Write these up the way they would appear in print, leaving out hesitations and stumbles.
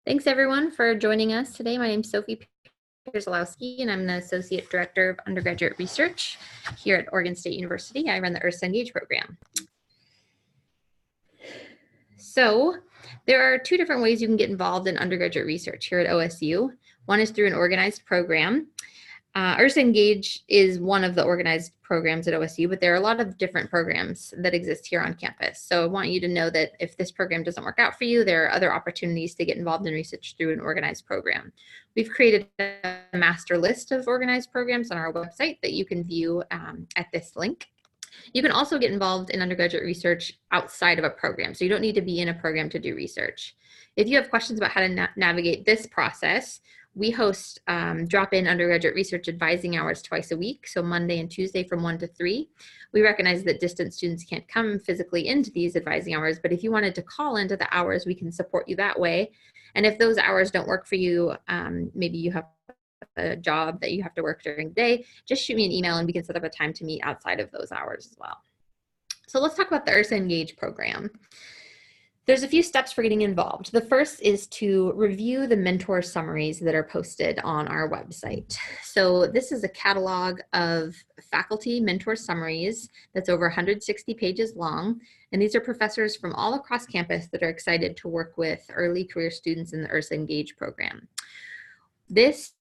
Thanks everyone for joining us today. My name is Sophie Pierzalowski and I'm the Associate Director of Undergraduate Research here at Oregon State University. I run the URSA Engage program. So there are two different ways you can get involved in undergraduate research here at OSU. One is through an organized program. URSA Engage is one of the organized programs at OSU, but there are a lot of different programs that exist here on campus. So I want you to know that if this program doesn't work out for you, there are other opportunities to get involved in research through an organized program. We've created a master list of organized programs on our website that you can view at this link. You can also get involved in undergraduate research outside of a program, so you don't need to be in a program to do research. If you have questions about how to navigate this process, we host drop-in undergraduate research advising hours twice a week, so Monday and Tuesday from 1 to 3. We recognize that distant students can't come physically into these advising hours, but if you wanted to call into the hours, we can support you that way. And if those hours don't work for you, maybe you have a job that you have to work during the day, just shoot me an email and we can set up a time to meet outside of those hours as well. So let's talk about the URSA Engage program. There's a few steps for getting involved. The first is to review the mentor summaries that are posted on our website. So this is a catalog of faculty mentor summaries that's over 160 pages long. And these are professors from all across campus that are excited to work with early career students in the URSA Engage program. This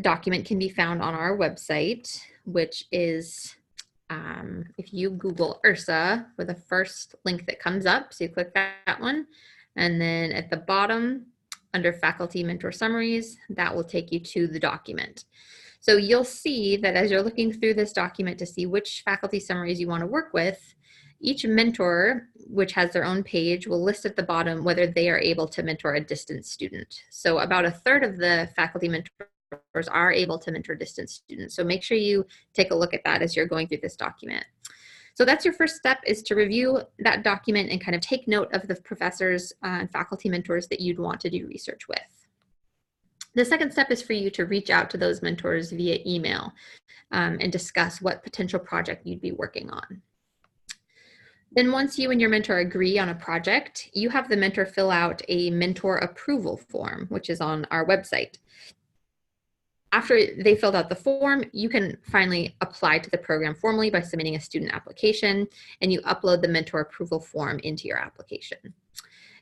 document can be found on our website, which is if you Google URSA for the first link that comes up, so you click that one, and then at the bottom under faculty mentor summaries, that will take you to the document. So you'll see that as you're looking through this document to see which faculty summaries you want to work with, each mentor, which has their own page, will list at the bottom whether they are able to mentor a distant student. So about a third of the faculty mentors are able to mentor distance students. So make sure you take a look at that as you're going through this document. So that's your first step, is to review that document and kind of take note of the professors and faculty mentors that you'd want to do research with. The second step is for you to reach out to those mentors via email and discuss what potential project you'd be working on. Then once you and your mentor agree on a project, you have the mentor fill out a mentor approval form, which is on our website. After they filled out the form, you can finally apply to the program formally by submitting a student application, and you upload the mentor approval form into your application.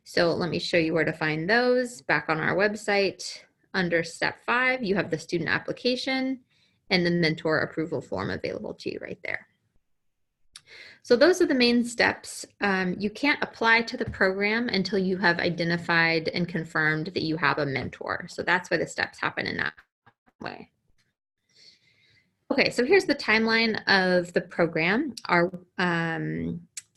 So let me show you where to find those. Back on our website, under step 5, you have the student application and the mentor approval form available to you right there. So those are the main steps. You can't apply to the program until you have identified and confirmed that you have a mentor. So that's why the steps happen in that way. Okay, so here's the timeline of the program.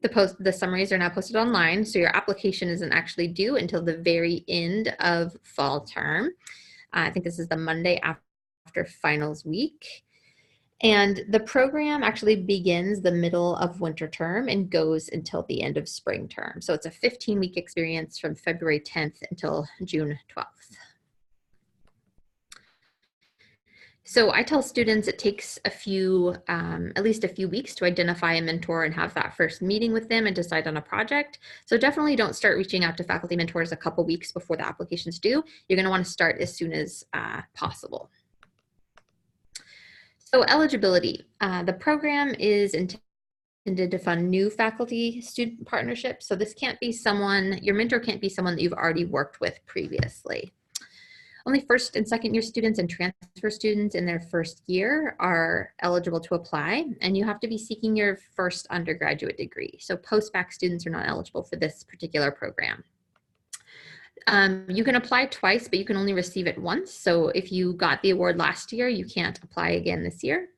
The summaries are now posted online, so your application isn't actually due until the very end of fall term. I think this is the Monday after finals week. And the program actually begins the middle of winter term and goes until the end of spring term. So it's a 15-week experience from February 10th until June 12th. So I tell students it takes at least a few weeks to identify a mentor and have that first meeting with them and decide on a project. So definitely don't start reaching out to faculty mentors a couple weeks before the application's due. You're going to want to start as soon as possible. So eligibility. The program is intended to fund new faculty-student partnerships. So this can't be your mentor can't be someone that you've already worked with previously. Only first and second year students and transfer students in their first year are eligible to apply, and you have to be seeking your first undergraduate degree. So post-bac students are not eligible for this particular program. You can apply twice, but you can only receive it once. So if you got the award last year, you can't apply again this year.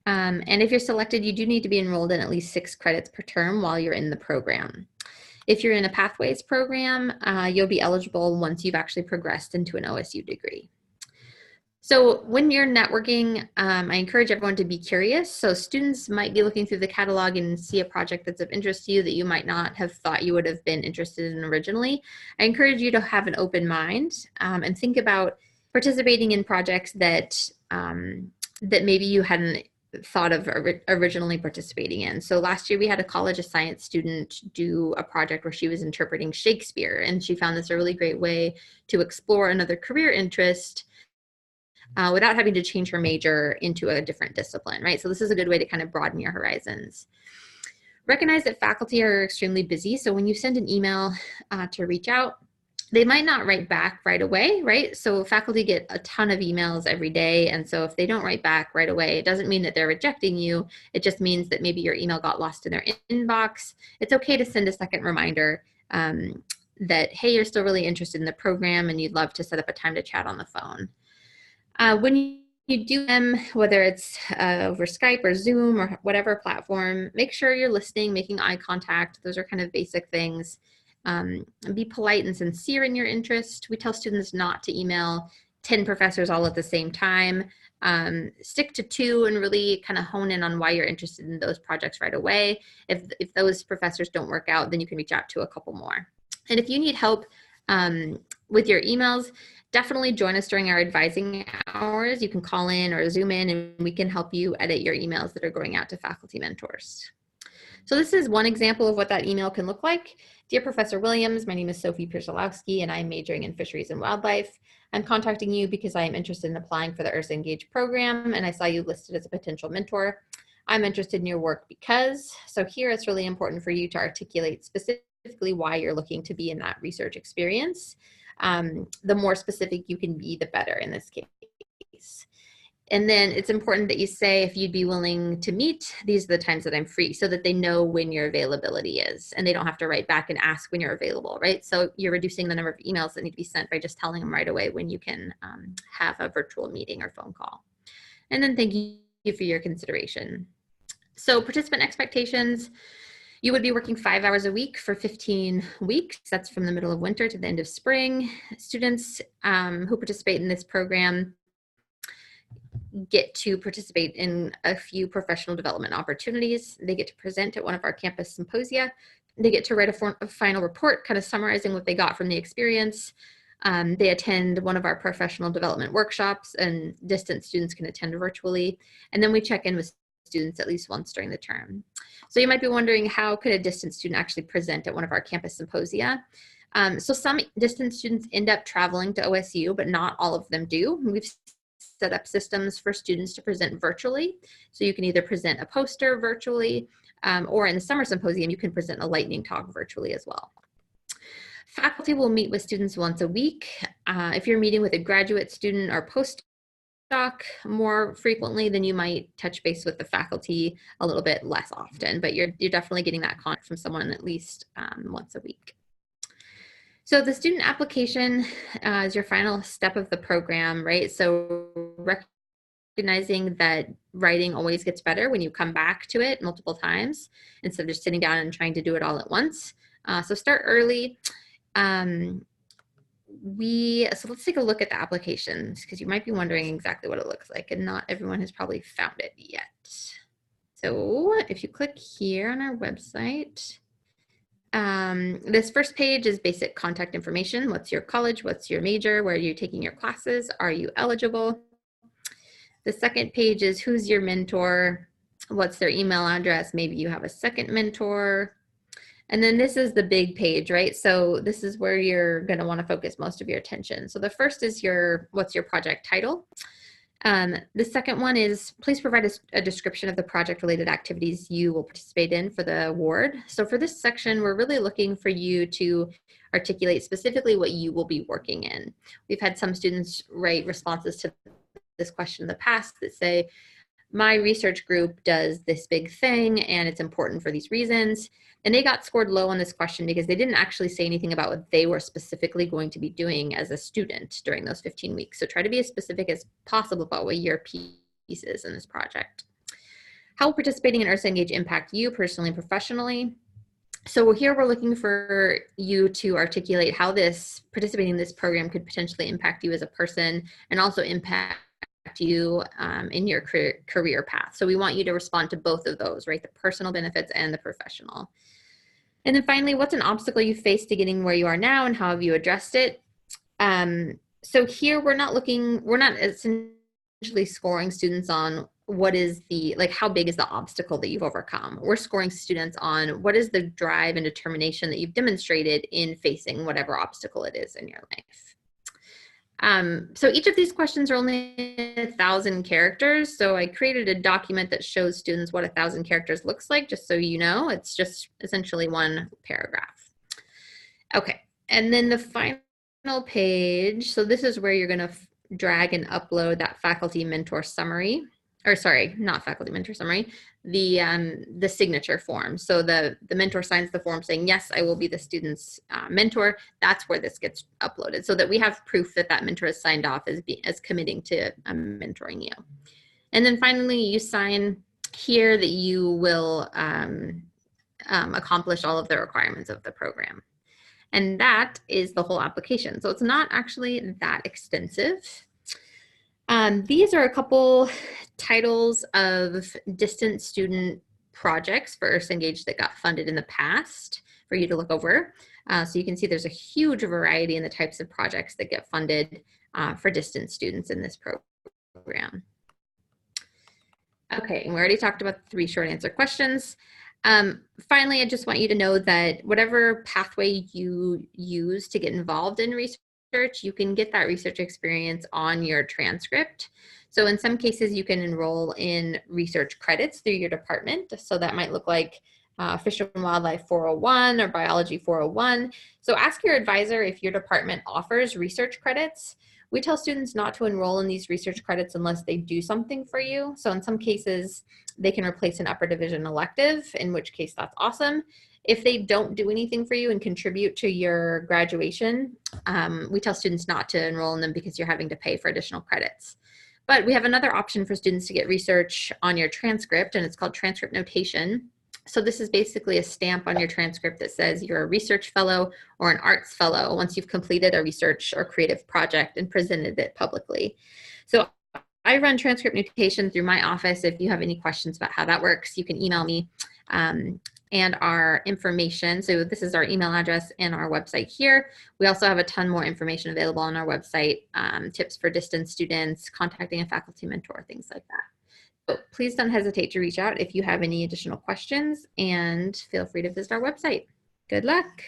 And if you're selected, you do need to be enrolled in at least 6 credits per term while you're in the program. If you're in a Pathways program, you'll be eligible once you've actually progressed into an OSU degree. So when you're networking, I encourage everyone to be curious. So students might be looking through the catalog and see a project that's of interest to you that you might not have thought you would have been interested in originally. I encourage you to have an open mind and think about participating in projects that maybe you hadn't thought of originally participating in. So last year we had a College of Science student do a project where she was interpreting Shakespeare, and she found this a really great way to explore another career interest without having to change her major into a different discipline, right? So this is a good way to kind of broaden your horizons. Recognize that faculty are extremely busy. So when you send an email to reach out, they might not write back right away, right? So faculty get a ton of emails every day. And so if they don't write back right away, it doesn't mean that they're rejecting you. It just means that maybe your email got lost in their inbox. It's okay to send a second reminder that, hey, you're still really interested in the program and you'd love to set up a time to chat on the phone. When you do them, whether it's over Skype or Zoom or whatever platform, make sure you're listening, making eye contact. Those are kind of basic things. Be polite and sincere in your interest. We tell students not to email 10 professors all at the same time. Stick to 2 and really kind of hone in on why you're interested in those projects right away. If those professors don't work out, then you can reach out to a couple more. And if you need help with your emails, definitely join us during our advising hours. You can call in or Zoom in and we can help you edit your emails that are going out to faculty mentors. So this is one example of what that email can look like. Dear Professor Williams, my name is Sophie Pierzalowski and I'm majoring in fisheries and wildlife. I'm contacting you because I am interested in applying for the URSA Engage program and I saw you listed as a potential mentor. I'm interested in your work because, so here it's really important for you to articulate specifically why you're looking to be in that research experience. The more specific you can be, the better in this case. And then it's important that you say, if you'd be willing to meet, these are the times that I'm free, so that they know when your availability is and they don't have to write back and ask when you're available, right? So you're reducing the number of emails that need to be sent by just telling them right away when you can have a virtual meeting or phone call. And then thank you for your consideration. So participant expectations, you would be working 5 hours a week for 15 weeks. That's from the middle of winter to the end of spring. Students who participate in this program get to participate in a few professional development opportunities. They get to present at one of our campus symposia. They get to write a final report kind of summarizing what they got from the experience. They attend one of our professional development workshops, and distance students can attend virtually. And then we check in with students at least once during the term. So you might be wondering, how could a distance student actually present at one of our campus symposia? So some distance students end up traveling to OSU, but not all of them do. We've set up systems for students to present virtually. So you can either present a poster virtually, or in the summer symposium, you can present a lightning talk virtually as well. Faculty will meet with students once a week. If you're meeting with a graduate student or postdoc more frequently, then you might touch base with the faculty a little bit less often, but you're definitely getting that contact from someone at least once a week. So the student application is your final step of the program, right? So recognizing that writing always gets better when you come back to it multiple times instead of just sitting down and trying to do it all at once. So start early. So let's take a look at the applications, because you might be wondering exactly what it looks like and not everyone has probably found it yet. So if you click here on our website, this first page is basic contact information. What's your college? What's your major? Where are you taking your classes? Are you eligible? The second page is who's your mentor? What's their email address? Maybe you have a second mentor. And then this is the big page, right? So this is where you're going to want to focus most of your attention. So the first is what's your project title? The second one is, please provide a description of the project-related activities you will participate in for the award. So for this section, we're really looking for you to articulate specifically what you will be working in. We've had some students write responses to this question in the past that say, my research group does this big thing and it's important for these reasons. And they got scored low on this question because they didn't actually say anything about what they were specifically going to be doing as a student during those 15 weeks. So try to be as specific as possible about what your piece is in this project. How will participating in URSA Engage impact you personally and professionally? So here we're looking for you to articulate how participating in this program could potentially impact you as a person and also impact you in your career path. So we want you to respond to both of those, right? The personal benefits and the professional. And then finally, what's an obstacle you face to getting where you are now and how have you addressed it? So here we're not essentially scoring students on what is the, like, how big is the obstacle that you've overcome? We're scoring students on what is the drive and determination that you've demonstrated in facing whatever obstacle it is in your life. So each of these questions are only 1,000 characters. So I created a document that shows students what 1,000 characters looks like, just so you know. It's just essentially one paragraph. Okay, and then the final page. So this is where you're going to drag and upload that faculty mentor summary. Or sorry, not faculty mentor summary, the signature form. So the mentor signs the form saying, yes, I will be the student's mentor. That's where this gets uploaded, so that we have proof that that mentor is signed off as committing to mentoring you. And then finally, you sign here that you will accomplish all of the requirements of the program. And that is the whole application. So it's not actually that extensive. These are a couple titles of distance student projects for URSA Engage that got funded in the past for you to look over. So you can see there's a huge variety in the types of projects that get funded for distance students in this program. Okay, and we already talked about the 3 short answer questions. Finally, I just want you to know that whatever pathway you use to get involved in research, you can get that research experience on your transcript. So in some cases, you can enroll in research credits through your department. So that might look like Fish and Wildlife 401 or Biology 401. So ask your advisor if your department offers research credits. We tell students not to enroll in these research credits unless they do something for you. So in some cases, they can replace an upper division elective, in which case that's awesome. If they don't do anything for you and contribute to your graduation, we tell students not to enroll in them because you're having to pay for additional credits. But we have another option for students to get research on your transcript, and it's called transcript notation. So this is basically a stamp on your transcript that says you're a research fellow or an arts fellow once you've completed a research or creative project and presented it publicly. So I run transcript notation through my office. If you have any questions about how that works, you can email me. And our information. So this is our email address and our website here. We also have a ton more information available on our website, tips for distance students, contacting a faculty mentor, things like that. So please don't hesitate to reach out if you have any additional questions, and feel free to visit our website. Good luck.